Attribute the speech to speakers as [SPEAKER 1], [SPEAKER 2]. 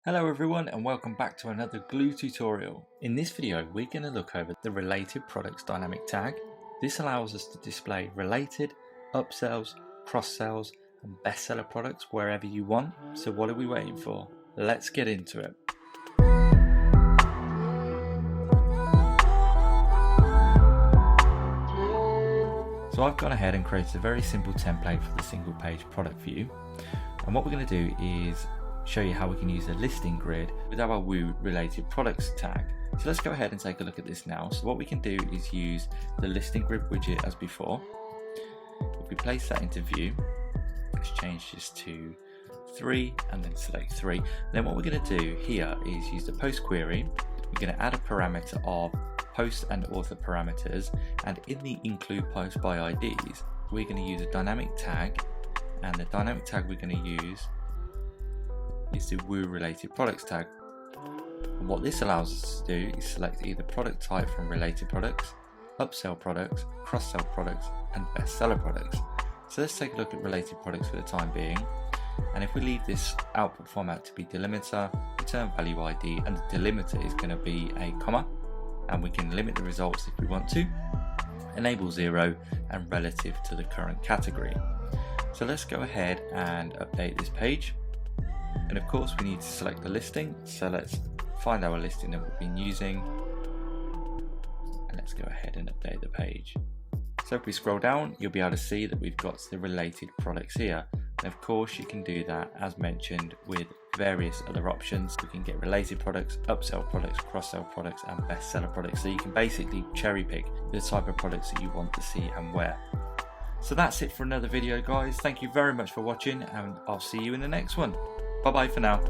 [SPEAKER 1] Hello everyone and welcome back to another Gloo tutorial. In this video we're going to look over the related products dynamic tag. This allows us to display related, upsells, cross-sells and bestseller products wherever you want. So what are we waiting for? Let's get into it. So I've gone ahead and created a very simple template for the single page product view. And what we're going to do is show you how we can use a listing grid with our Woo related products tag. So let's go ahead and take a look at this now. So what we can do is use the listing grid widget as before. If we place that into view, let's change this to 3 and then select 3. Then what we're going to do here is use the post query. We're going to add a parameter of post and author parameters, and in the include post by IDs we're going to use a dynamic tag, and the dynamic tag we're going to use is the Woo related products tag. And what this allows us to do is select either product type from related products, upsell products, cross-sell products and bestseller products. So let's take a look at related products for the time being, and if we leave this output format to be delimiter, return value ID, and the delimiter is going to be a comma, and we can limit the results if we want to, enable 0 and relative to the current category. So let's go ahead and update this page. And of course we need to select the listing, so let's find our listing that we've been using and let's go ahead and update the page. So if we scroll down, you'll be able to see that we've got the related products here, and of course you can do that as mentioned with various other options. We can get related products, upsell products, cross-sell products and bestseller products, so you can basically cherry pick the type of products that you want to see and where. So that's it for another video guys. Thank you very much for watching and I'll see you in the next one. Bye bye for now.